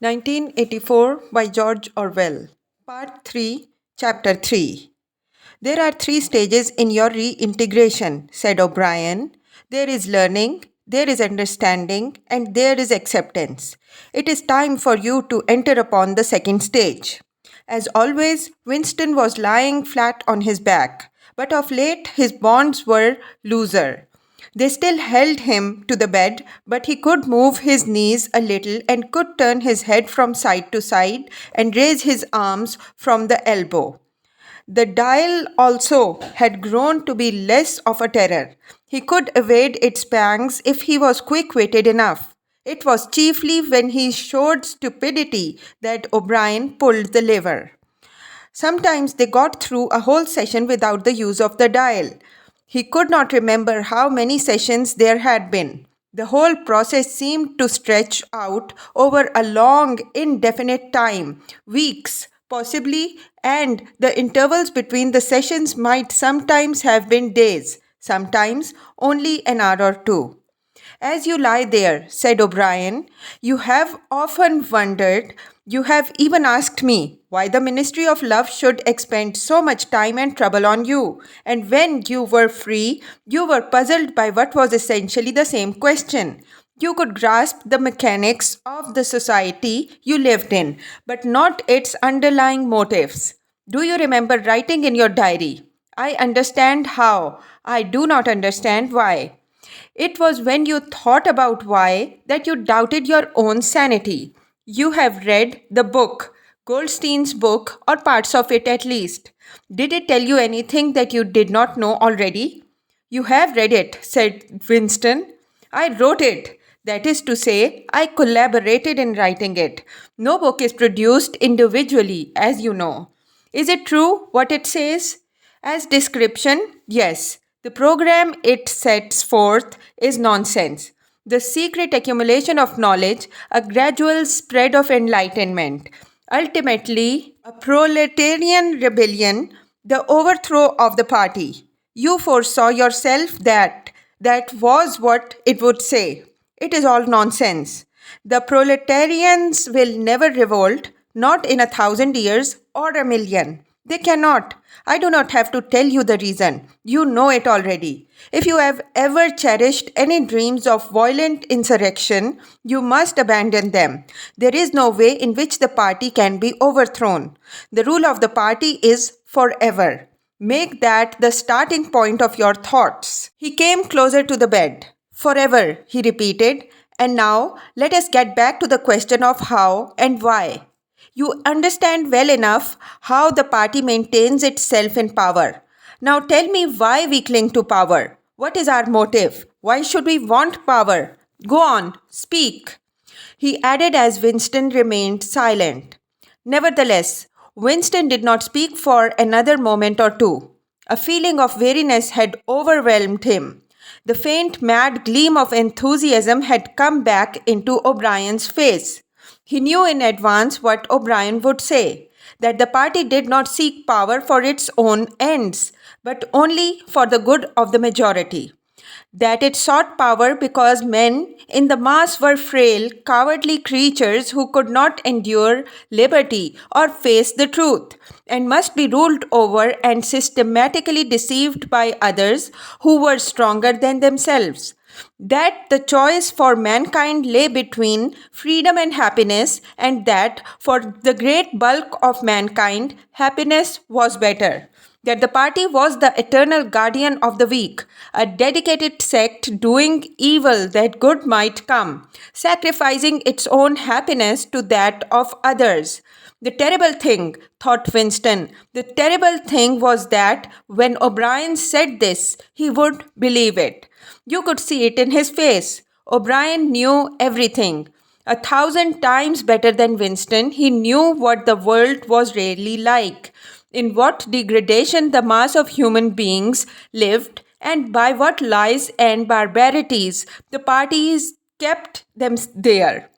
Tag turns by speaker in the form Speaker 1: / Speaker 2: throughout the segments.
Speaker 1: 1984 by George Orwell. Part 3, Chapter 3. There are three stages in your reintegration, said O'Brien. There is learning, there is understanding, and there is acceptance. It is time for you to enter upon the second stage. As always, Winston was lying flat on his back, but of late his bonds were looser. They still held him to the bed, but he could move his knees a little and could turn his head from side to side and raise his arms from the elbow. The dial also had grown to be less of a terror. He could evade its pangs if he was quick-witted enough. It was chiefly when he showed stupidity that O'Brien pulled the lever. Sometimes they got through a whole session without the use of the dial. He could not remember how many sessions there had been. The whole process seemed to stretch out over a long, indefinite time, weeks, possibly, and the intervals between the sessions might sometimes have been days, sometimes only an hour or two. As you lie there, said O'Brien, you have often wondered, you have even asked me, why the Ministry of Love should expend so much time and trouble on you. And when you were free, you were puzzled by what was essentially the same question. You could grasp the mechanics of the society you lived in, but not its underlying motives. Do you remember writing in your diary, I understand how, I do not understand why. It was when you thought about why that you doubted your own sanity. You have read the book, Goldstein's book, or parts of it at least. Did it tell you anything that you did not know already? You have read it, said Winston. I wrote it. That is to say, I collaborated in writing it. No book is produced individually, as you know. Is it true what it says? As description, yes. The program it sets forth is nonsense. The secret accumulation of knowledge, a gradual spread of enlightenment, ultimately a proletarian rebellion, the overthrow of the party. You foresaw yourself that was what it would say. It is all nonsense. The proletarians will never revolt, not in 1,000 years or 1,000,000. They cannot. I do not have to tell you the reason. You know it already. If you have ever cherished any dreams of violent insurrection, you must abandon them. There is no way in which the party can be overthrown. The rule of the party is forever. Make that the starting point of your thoughts. He came closer to the bed. Forever, he repeated. And now, let us get back to the question of how and why. You understand well enough how the party maintains itself in power. Now tell me why we cling to power. What is our motive? Why should we want power? Go on, speak. He added as Winston remained silent. Nevertheless, Winston did not speak for another moment or two. A feeling of weariness had overwhelmed him. The faint, mad gleam of enthusiasm had come back into O'Brien's face. He knew in advance what O'Brien would say, that the party did not seek power for its own ends, but only for the good of the majority. That it sought power because men in the mass were frail, cowardly creatures who could not endure liberty or face the truth, and must be ruled over and systematically deceived by others who were stronger than themselves. That the choice for mankind lay between freedom and happiness, and that for the great bulk of mankind, happiness was better. That the party was the eternal guardian of the weak, a dedicated sect doing evil that good might come, sacrificing its own happiness to that of others. The terrible thing, thought Winston, the terrible thing was that when O'Brien said this, he would believe it. You could see it in his face. O'Brien knew everything. 1,000 times better than Winston, he knew what the world was really like, in what degradation the mass of human beings lived, and by what lies and barbarities the parties kept them there.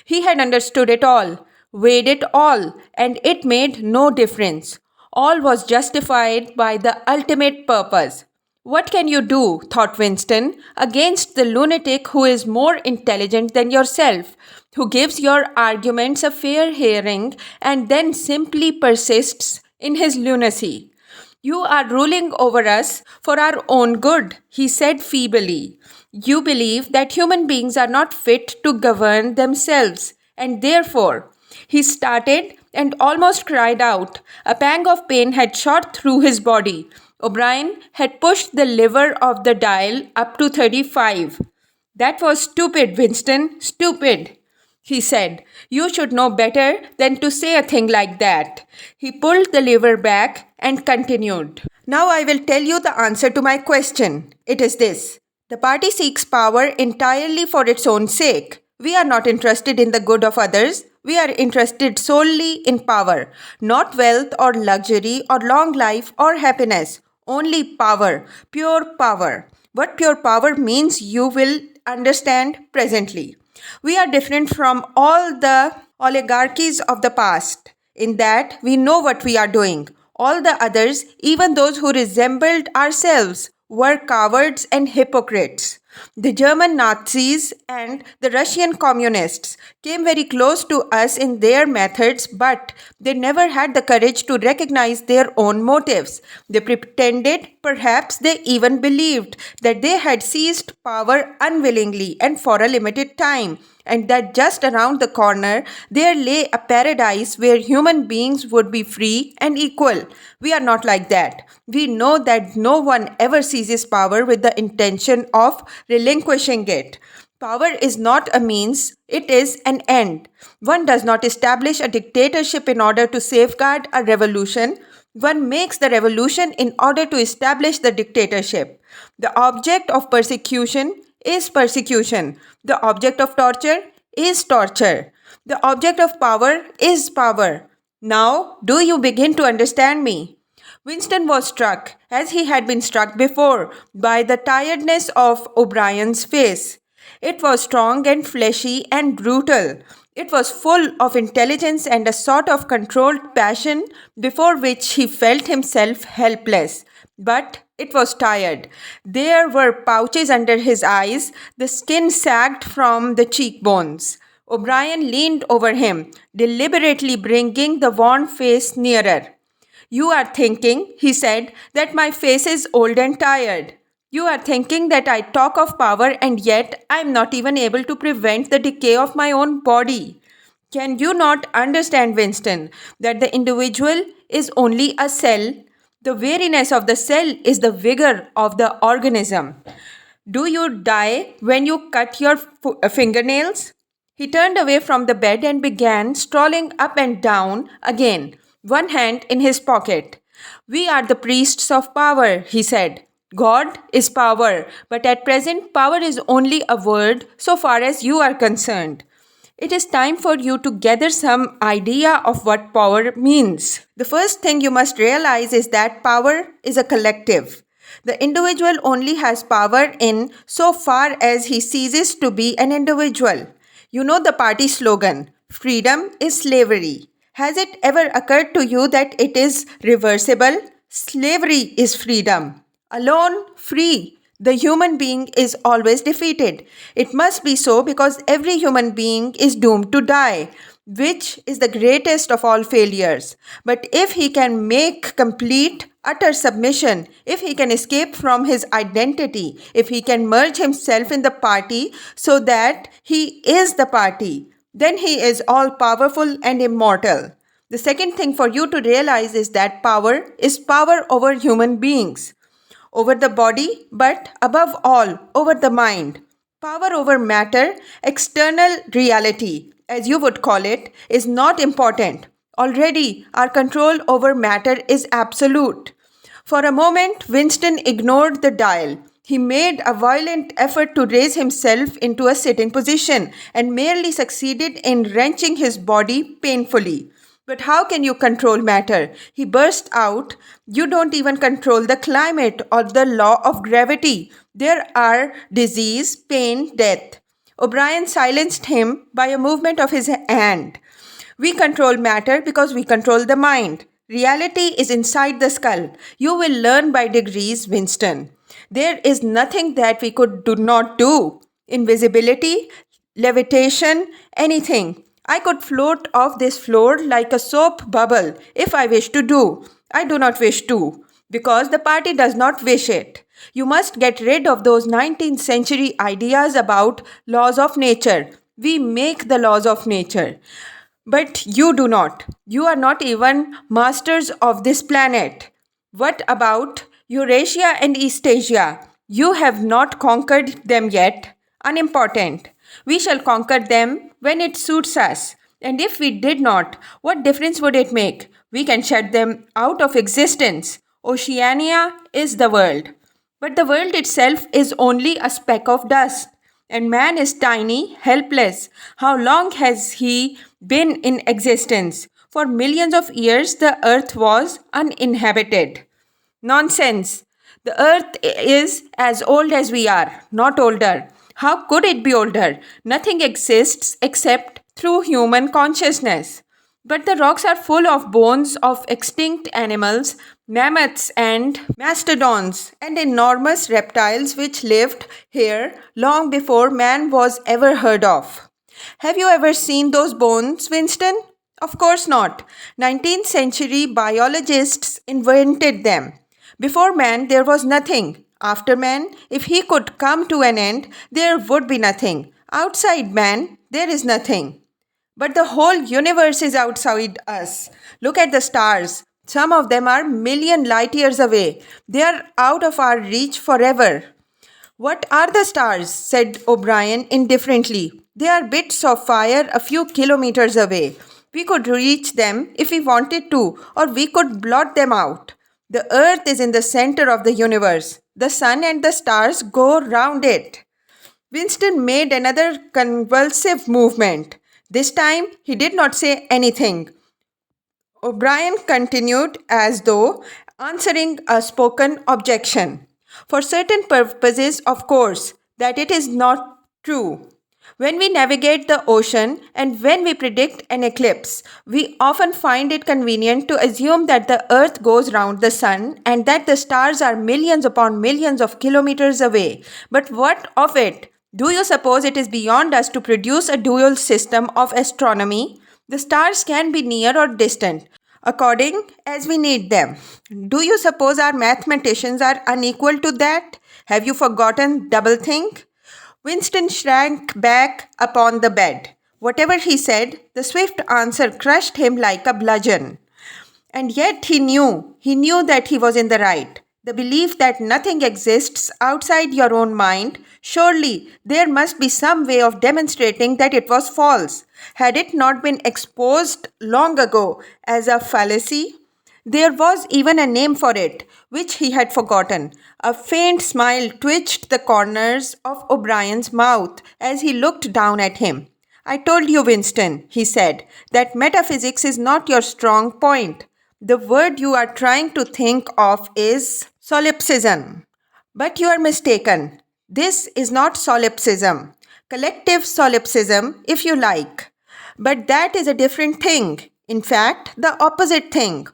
Speaker 1: He had understood it all, weighed it all, and it made no difference. All was justified by the ultimate purpose. What can you do, thought Winston, against the lunatic who is more intelligent than yourself? who gives your arguments a fair hearing and then simply persists in his lunacy. You are ruling over us for our own good, he said feebly. You believe that human beings are not fit to govern themselves, and therefore, he started and almost cried out. A pang of pain had shot through his body. O'Brien had pushed the lever of the dial up to 35. That was stupid, Winston, stupid, he said. You should know better than to say a thing like that. He pulled the lever back and continued. Now I will tell you the answer to my question. It is this. The party seeks power entirely for its own sake. We are not interested in the good of others. We are interested solely in power, not wealth or luxury or long life or happiness. Only power, pure power. What pure power means you will understand presently. We are different from all the oligarchies of the past in that we know what we are doing. All the others, even those who resembled ourselves, were cowards and hypocrites. The German Nazis and the Russian communists came very close to us in their methods, but they never had the courage to recognize their own motives. They pretended, perhaps they even believed, that they had seized power unwillingly and for a limited time, and that just around the corner there lay a paradise where human beings would be free and equal. We are not like that. We know that no one ever seizes power with the intention of relinquishing it. Power is not a means, it is an end. One does not establish a dictatorship in order to safeguard a revolution. One makes the revolution in order to establish the dictatorship. The object of persecution is persecution. The object of torture is torture. The object of power is power. Now, do you begin to understand me? Winston was struck, as he had been struck before, by the tiredness of O'Brien's face. It was strong and fleshy and brutal. It was full of intelligence and a sort of controlled passion before which he felt himself helpless. But it was tired. There were pouches under his eyes, the skin sagged from the cheekbones. O'Brien leaned over him, deliberately bringing the worn face nearer. You are thinking, he said, that my face is old and tired. You are thinking that I talk of power and yet I am not even able to prevent the decay of my own body. Can you not understand, Winston, that the individual is only a cell? The weariness of the cell is the vigor of the organism. Do you die when you cut your fingernails? He turned away from the bed and began strolling up and down again, one hand in his pocket. We are the priests of power, he said. God is power, but at present power is only a word so far as you are concerned. It is time for you to gather some idea of what power means. The first thing you must realize is that power is a collective. The individual only has power in so far as he ceases to be an individual. You know the party slogan, freedom is slavery. Has it ever occurred to you that it is reversible? Slavery is freedom. Alone, free. The human being is always defeated. It must be so because every human being is doomed to die, which is the greatest of all failures. But if he can make complete, utter submission, if he can escape from his identity, if he can merge himself in the party so that he is the party, then he is all powerful and immortal. The second thing for you to realize is that power is power over human beings, over the body, but above all, over the mind. Power over matter, external reality, as you would call it, is not important. Already, our control over matter is absolute. For a moment, Winston ignored the dial. He made a violent effort to raise himself into a sitting position and merely succeeded in wrenching his body painfully. But how can you control matter? He burst out. You don't even control the climate or the law of gravity. There are disease, pain, death. O'Brien silenced him by a movement of his hand. We control matter because we control the mind. Reality is inside the skull. You will learn by degrees, Winston. There is nothing that we could do not do. Invisibility levitation, anything. I could float off this floor like a soap bubble if I wish to do. I do not wish to, because the party does not wish it. You must get rid of those 19th century ideas about laws of nature. We make the laws of nature. But you do not. You are not even masters of this planet. What about Eurasia and Eastasia? You have not conquered them yet. Unimportant. We shall conquer them when it suits us. And if we did not, what difference would it make? We can shut them out of existence. Oceania is the world. But the world itself is only a speck of dust. And man is tiny, helpless. How long has he been in existence? For millions of years, the earth was uninhabited. Nonsense. The earth is as old as we are, not older. How could it be older? Nothing exists except through human consciousness. But the rocks are full of bones of extinct animals, mammoths and mastodons, and enormous reptiles which lived here long before man was ever heard of. Have you ever seen those bones, Winston? Of course not. 19th century biologists invented them. Before man, there was nothing. After man, if he could come to an end, there would be nothing. Outside man, there is nothing. But the whole universe is outside us. Look at the stars. Some of them are million light years away. They are out of our reach forever. What are the stars? Said O'Brien indifferently. They are bits of fire a few kilometers away. We could reach them if we wanted to, or we could blot them out. The earth is in the center of the universe. The sun and the stars go round it. Winston made another convulsive movement. This time he did not say anything. O'Brien continued as though answering a spoken objection. For certain purposes, of course, that it is not true. When we navigate the ocean and when we predict an eclipse, we often find it convenient to assume that the earth goes round the sun and that the stars are millions upon millions of kilometers away. But what of it? Do you suppose it is beyond us to produce a dual system of astronomy? The stars can be near or distant, according as we need them. Do you suppose our mathematicians are unequal to that? Have you forgotten doublethink? Winston shrank back upon the bed. Whatever he said, the swift answer crushed him like a bludgeon. And yet he knew that he was in the right. The belief that nothing exists outside your own mind, surely there must be some way of demonstrating that it was false. Had it not been exposed long ago as a fallacy? There was even a name for it, which he had forgotten. A faint smile twitched the corners of O'Brien's mouth as he looked down at him. I told you, Winston, he said, that metaphysics is not your strong point. The word you are trying to think of is solipsism. But you are mistaken. This is not solipsism. Collective solipsism, if you like. But that is a different thing. In fact, the opposite thing.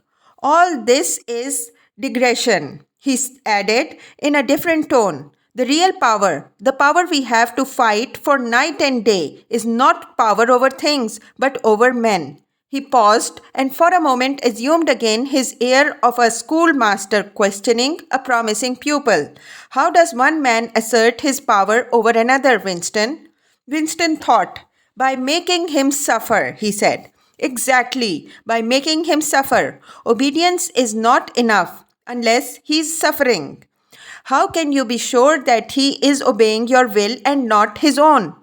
Speaker 1: All this is digression, he added in a different tone. The real power, the power we have to fight for night and day, is not power over things, but over men. He paused and for a moment assumed again his air of a schoolmaster questioning a promising pupil. How does one man assert his power over another, Winston? Winston thought. By making him suffer, he said. Exactly, by making him suffer. Obedience is not enough unless he is suffering. How can you be sure that he is obeying your will and not his own?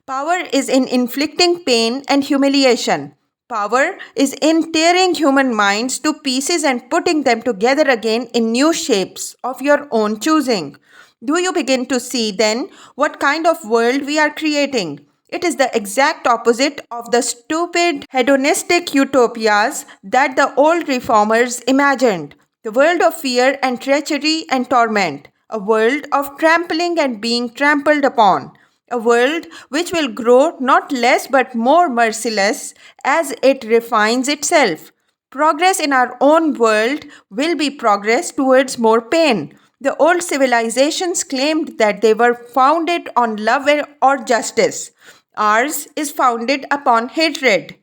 Speaker 1: Power is in inflicting pain and humiliation. Power is in tearing human minds to pieces and putting them together again in new shapes of your own choosing. Do you begin to see then what kind of world we are creating? It is the exact opposite of the stupid hedonistic utopias that the old reformers imagined. The world of fear and treachery and torment. A world of trampling and being trampled upon. A world which will grow not less but more merciless as it refines itself. Progress in our own world will be progress towards more pain. The old civilizations claimed that they were founded on love or justice. Ours is founded upon hatred.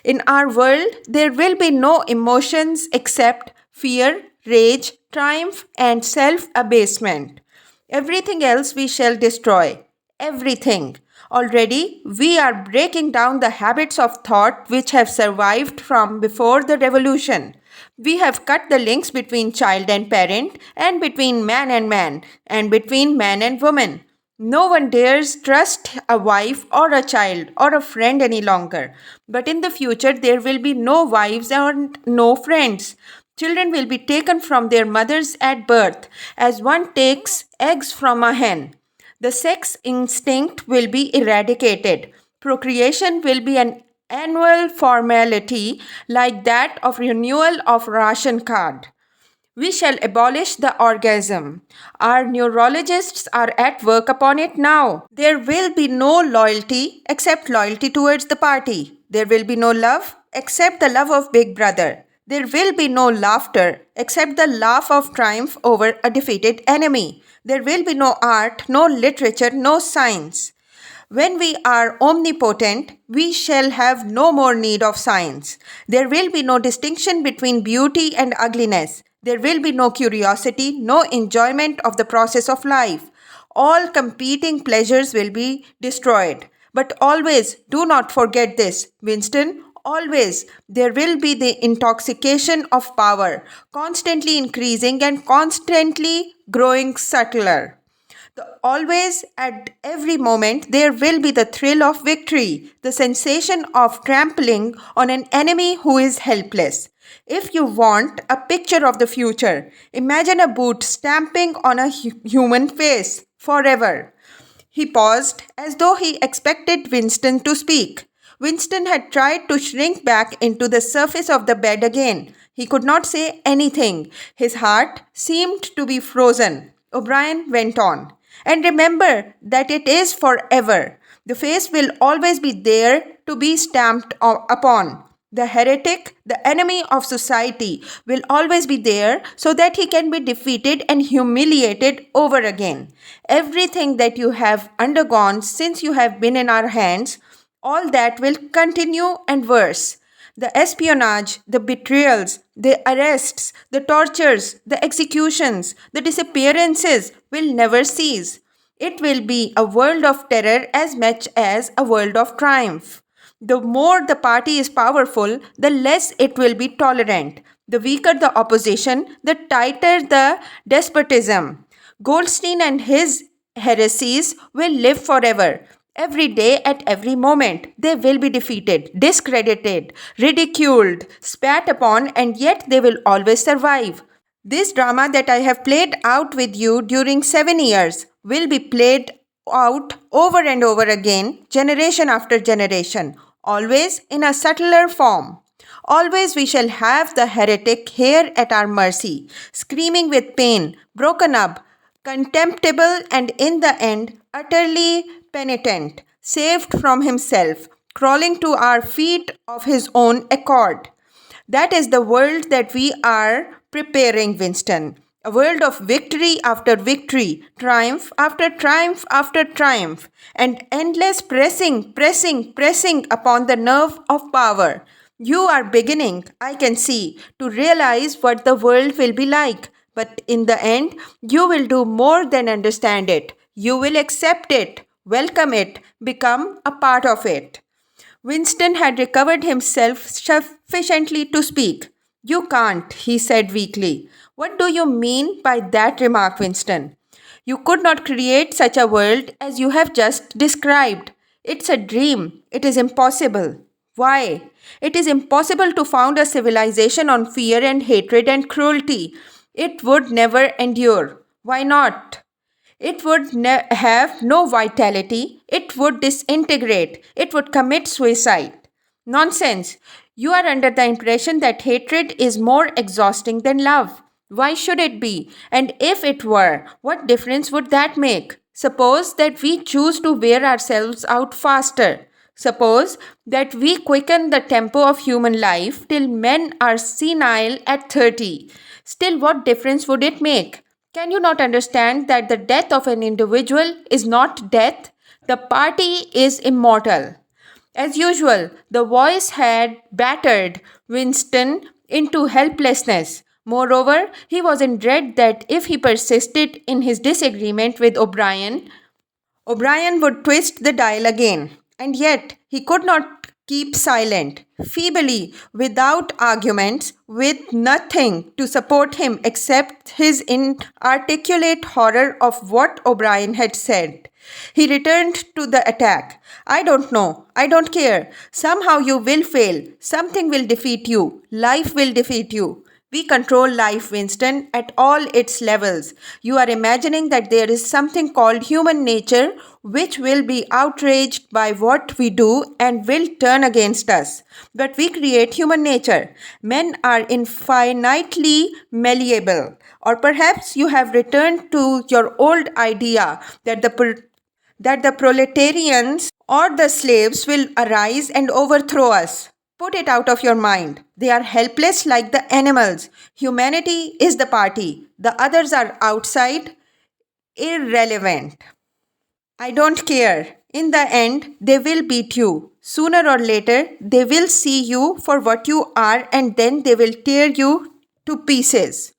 Speaker 1: In our world, there will be no emotions except fear, rage, triumph, and self abasement. Everything else we shall destroy. Everything. Already, we are breaking down the habits of thought which have survived from before the revolution. We have cut the links between child and parent, and between man, and between man and woman. No one dares trust a wife or a child or a friend any longer. But in the future, there will be no wives and no friends. Children will be taken from their mothers at birth, as one takes eggs from a hen. The sex instinct will be eradicated. Procreation will be an annual formality like that of renewal of ration card. We shall abolish the orgasm. Our neurologists are at work upon it now. There will be no loyalty except loyalty towards the party. There will be no love except the love of Big Brother. There will be no laughter except the laugh of triumph over a defeated enemy. There will be no art, no literature, no science. When we are omnipotent, we shall have no more need of science. There will be no distinction between beauty and ugliness. There will be no curiosity, no enjoyment of the process of life. All competing pleasures will be destroyed. But always, do not forget this, Winston. Always, there will be the intoxication of power, constantly increasing and constantly growing subtler. Always, at every moment, there will be the thrill of victory, the sensation of trampling on an enemy who is helpless. If you want a picture of the future, imagine a boot stamping on a human face forever. He paused as though he expected Winston to speak. Winston had tried to shrink back into the surface of the bed again. He could not say anything. His heart seemed to be frozen. O'Brien went on. And remember that it is forever. The face will always be there to be stamped upon. The heretic, the enemy of society, will always be there so that he can be defeated and humiliated over again. Everything that you have undergone since you have been in our hands, all that will continue and worse. The espionage, the betrayals, the arrests, the tortures, the executions, the disappearances will never cease. It will be a world of terror as much as a world of triumph. The more the party is powerful, the less it will be tolerant. The weaker the opposition, the tighter the despotism. Goldstein and his heresies will live forever. Every day, at every moment, they will be defeated, discredited, ridiculed, spat upon, and yet they will always survive. This drama that I have played out with you during 7 years will be played out over and over again, generation after generation, always in a subtler form. Always we shall have the heretic here at our mercy, screaming with pain, broken up, contemptible, and in the end, utterly penitent, saved from himself, crawling to our feet of his own accord. That is the world that we are preparing, Winston. A world of victory after victory, triumph after triumph after triumph, and endless pressing upon the nerve of power. You are beginning, I can see, to realize what the world will be like. But in the end, you will do more than understand it. You will accept it, welcome it, become a part of it. Winston had recovered himself sufficiently to speak. You can't, he said weakly. What do you mean by that remark, Winston? You could not create such a world as you have just described. It's a dream. It is impossible. Why? It is impossible to found a civilization on fear and hatred and cruelty. It would never endure. Why not? It would have no vitality. It would disintegrate. It would commit suicide. Nonsense. You are under the impression that hatred is more exhausting than love. Why should it be? And if it were, what difference would that make? Suppose that we choose to wear ourselves out faster. Suppose that we quicken the tempo of human life till men are senile at 30. Still, what difference would it make? Can you not understand that the death of an individual is not death? The party is immortal. As usual, the voice had battered Winston into helplessness. Moreover, he was in dread that if he persisted in his disagreement with O'Brien would twist the dial again, and yet he could not keep silent. Feebly, without arguments, with nothing to support him except his inarticulate horror of what O'Brien had said, he returned to the attack. I don't know. I don't care. Somehow you will fail. Something will defeat you. Life will defeat you. We control life, Winston, at all its levels. You are imagining that there is something called human nature which will be outraged by what we do and will turn against us. But we create human nature. Men are infinitely malleable. Or perhaps you have returned to your old idea that the proletarians or the slaves will arise and overthrow us. Put it out of your mind. They are helpless like the animals. Humanity is the party. The others are outside, irrelevant. I don't care. In the end, they will beat you. Sooner or later, they will see you for what you are and then they will tear you to pieces.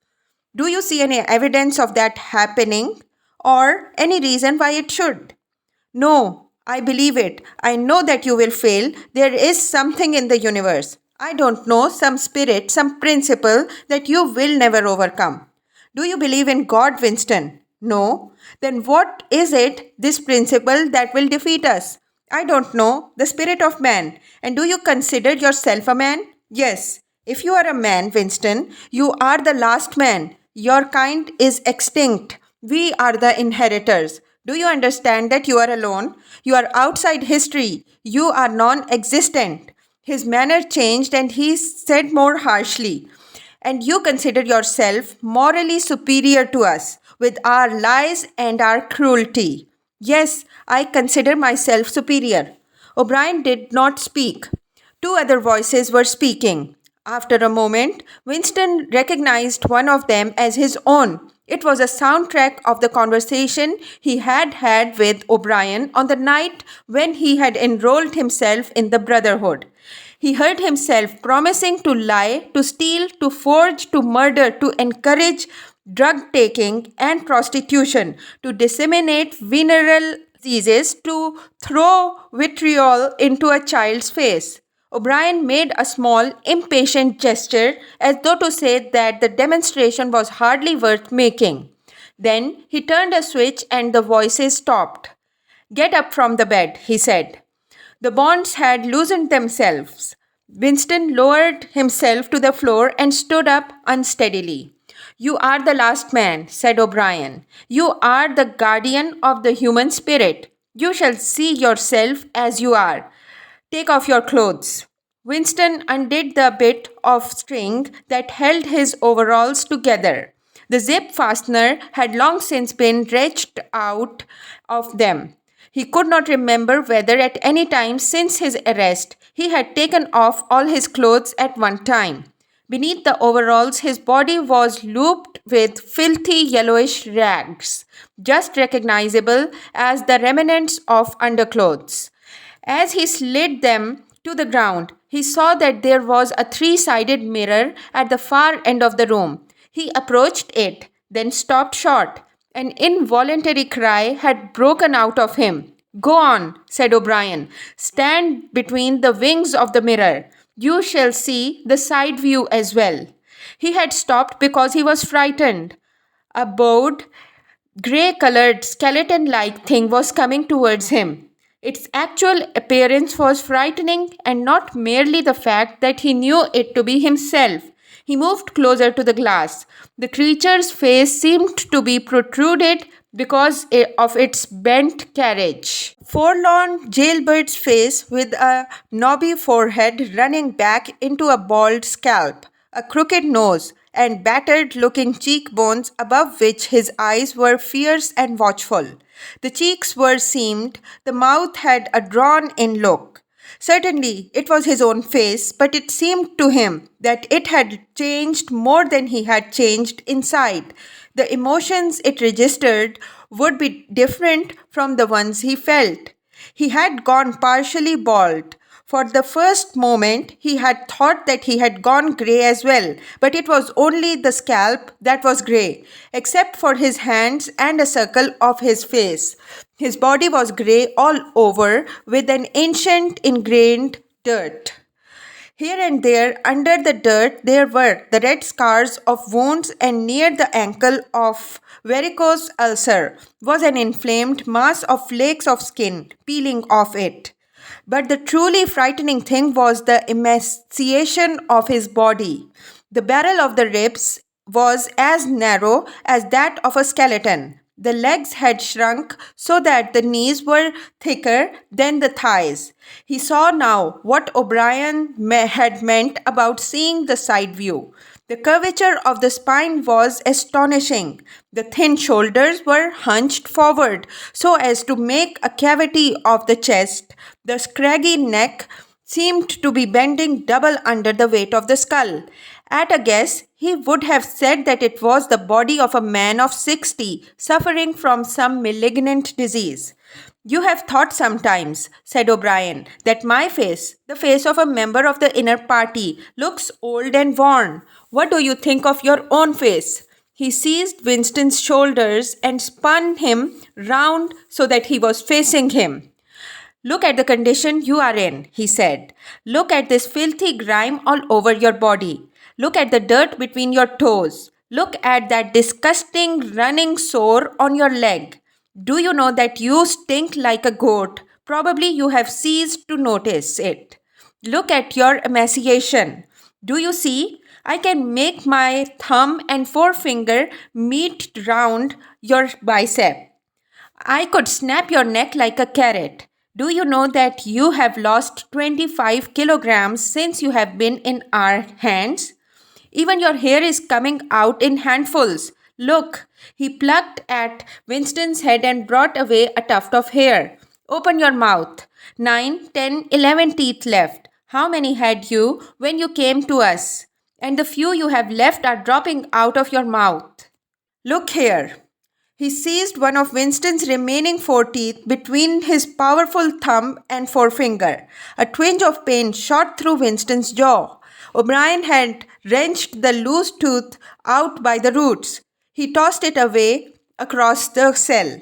Speaker 1: Do you see any evidence of that happening or any reason why it should? No, I believe it. I know that you will fail. There is something in the universe. I don't know, some spirit, some principle that you will never overcome. Do you believe in God, Winston? No. Then what is it, this principle, that will defeat us? I don't know. The spirit of man. And do you consider yourself a man? Yes. If you are a man, Winston, you are the last man. Your kind is extinct. We are the inheritors. Do you understand that you are alone? You are outside history. You are non existent. His manner changed and he said more harshly, and you consider yourself morally superior to us with our lies and our cruelty. Yes, I consider myself superior. O'Brien did not speak. Two other voices were speaking. After a moment, Winston recognized one of them as his own. It was a soundtrack of the conversation he had had with O'Brien on the night when he had enrolled himself in the Brotherhood. He heard himself promising to lie, to steal, to forge, to murder, to encourage drug taking and prostitution, to disseminate venereal diseases, to throw vitriol into a child's face. O'Brien made a small, impatient gesture as though to say that the demonstration was hardly worth making. Then he turned a switch and the voices stopped. Get up from the bed, he said. The bonds had loosened themselves. Winston lowered himself to the floor and stood up unsteadily. You are the last man, said O'Brien. You are the guardian of the human spirit. You shall see yourself as you are. Take off your clothes. Winston undid the bit of string that held his overalls together. The zip fastener had long since been wrenched out of them. He could not remember whether at any time since his arrest he had taken off all his clothes at one time. Beneath the overalls, his body was looped with filthy yellowish rags, just recognizable as the remnants of underclothes. As he slid them to the ground, he saw that there was a three-sided mirror at the far end of the room. He approached it, then stopped short. An involuntary cry had broken out of him. Go on, said O'Brien. Stand between the wings of the mirror. You shall see the side view as well. He had stopped because he was frightened. A bowed, grey-colored, skeleton-like thing was coming towards him. Its actual appearance was frightening, and not merely the fact that he knew it to be himself. He moved closer to the glass. The creature's face seemed to be protruded because of its bent carriage. Forlorn jailbird's face with a knobby forehead running back into a bald scalp, a crooked nose, and battered-looking cheekbones above which his eyes were fierce and watchful. The cheeks were seamed, the mouth had a drawn-in look. Certainly, it was his own face, but it seemed to him that it had changed more than he had changed inside. The emotions it registered would be different from the ones he felt. He had gone partially bald. For the first moment, he had thought that he had gone grey as well, but it was only the scalp that was grey, except for his hands and a circle of his face. His body was grey all over with an ancient ingrained dirt. Here and there, under the dirt, there were the red scars of wounds, and near the ankle of varicose ulcer was an inflamed mass of flakes of skin peeling off it. But the truly frightening thing was the emaciation of his body. The barrel of the ribs was as narrow as that of a skeleton. The legs had shrunk so that the knees were thicker than the thighs. He saw now what O'Brien had meant about seeing the side view. The curvature of the spine was astonishing. The thin shoulders were hunched forward so as to make a cavity of the chest. The scraggy neck seemed to be bending double under the weight of the skull. At a guess, he would have said that it was the body of a man of 60 suffering from some malignant disease. You have thought sometimes, said O'Brien, that my face, the face of a member of the inner party, looks old and worn. What do you think of your own face? He seized Winston's shoulders and spun him round so that he was facing him. Look at the condition you are in, he said. Look at this filthy grime all over your body. Look at the dirt between your toes. Look at that disgusting running sore on your leg. Do you know that you stink like a goat? Probably you have ceased to notice it. Look at your emaciation. Do you see? I can make my thumb and forefinger meet round your bicep. I could snap your neck like a carrot. Do you know that you have lost 25 kilograms since you have been in our hands? Even your hair is coming out in handfuls. Look, he plucked at Winston's head and brought away a tuft of hair. Open your mouth. 9, 10, 11 teeth left. How many had you when you came to us? And the few you have left are dropping out of your mouth. Look here. He seized one of Winston's remaining 4 teeth between his powerful thumb and forefinger. A twinge of pain shot through Winston's jaw. O'Brien had wrenched the loose tooth out by the roots. He tossed it away across the cell.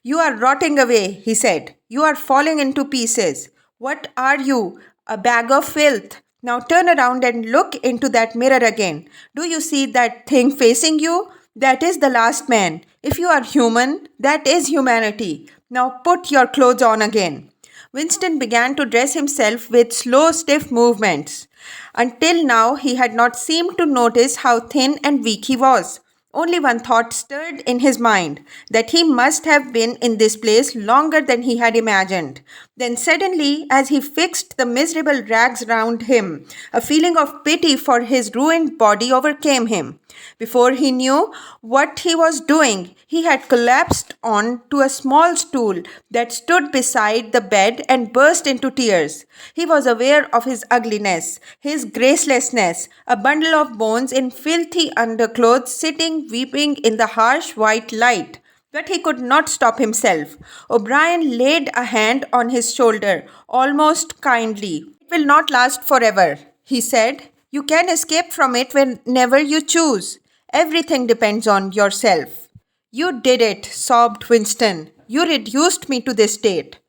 Speaker 1: You are rotting away, he said. You are falling into pieces. What are you? A bag of filth. Now turn around and look into that mirror again. Do you see that thing facing you? That is the last man. If you are human, that is humanity. Now put your clothes on again. Winston began to dress himself with slow, stiff movements. Until now, he had not seemed to notice how thin and weak he was. Only one thought stirred in his mind, that he must have been in this place longer than he had imagined. Then suddenly, as he fixed the miserable rags round him, a feeling of pity for his ruined body overcame him. Before he knew what he was doing, he had collapsed on to a small stool that stood beside the bed and burst into tears. He was aware of his ugliness, his gracelessness, a bundle of bones in filthy underclothes sitting weeping in the harsh white light. But he could not stop himself. O'Brien laid a hand on his shoulder, almost kindly. It will not last forever, he said. You can escape from it whenever you choose. Everything depends on yourself. You did it, sobbed Winston. You reduced me to this state.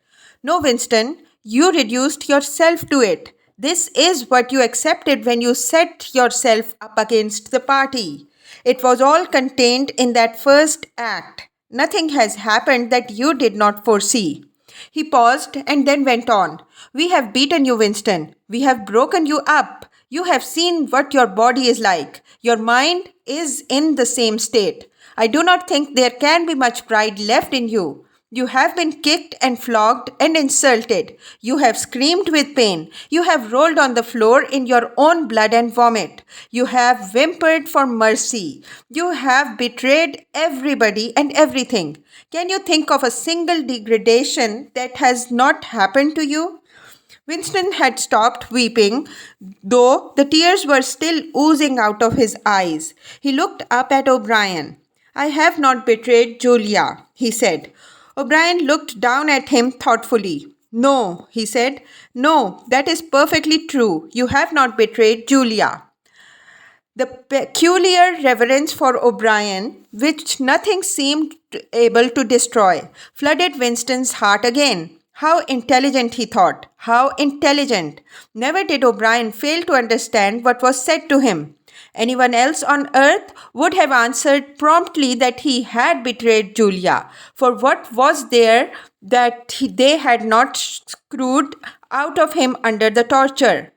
Speaker 1: No, Winston, you reduced yourself to it. This is what you accepted when you set yourself up against the party. It was all contained in that first act. Nothing has happened that you did not foresee. He paused and then went on. We have beaten you, Winston. We have broken you up. You have seen what your body is like. Your mind is in the same state. I do not think there can be much pride left in you. You have been kicked and flogged and insulted. You have screamed with pain. You have rolled on the floor in your own blood and vomit. You have whimpered for mercy. You have betrayed everybody and everything. Can you think of a single degradation that has not happened to you? Winston had stopped weeping, though the tears were still oozing out of his eyes. He looked up at O'Brien. I have not betrayed Julia, he said. O'Brien looked down at him thoughtfully. No, he said. No, that is perfectly true. You have not betrayed Julia. The peculiar reverence for O'Brien, which nothing seemed able to destroy, flooded Winston's heart again. How intelligent, he thought. How intelligent. Never did O'Brien fail to understand what was said to him. Anyone else on earth would have answered promptly that he had betrayed Julia, for what was there that they had not screwed out of him under the torture?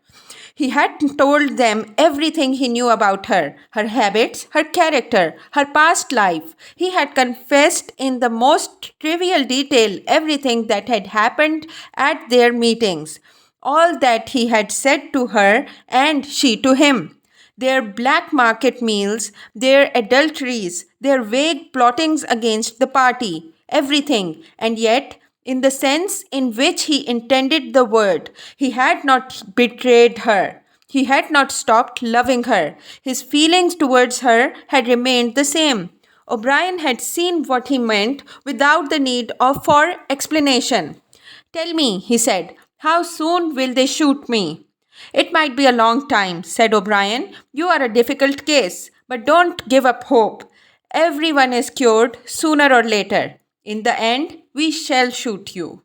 Speaker 1: He had told them everything he knew about her habits, her character, her past life. He had confessed in the most trivial detail everything that had happened at their meetings, all that he had said to her and she to him. Their black market meals, their adulteries, their vague plottings against the party, everything, and yet in the sense in which he intended the word. He had not betrayed her. He had not stopped loving her. His feelings towards her had remained the same. O'Brien had seen what he meant without the need of for explanation. Tell me, he said, how soon will they shoot me? It might be a long time, said O'Brien. You are a difficult case, but don't give up hope. Everyone is cured sooner or later. In the end, we shall shoot you.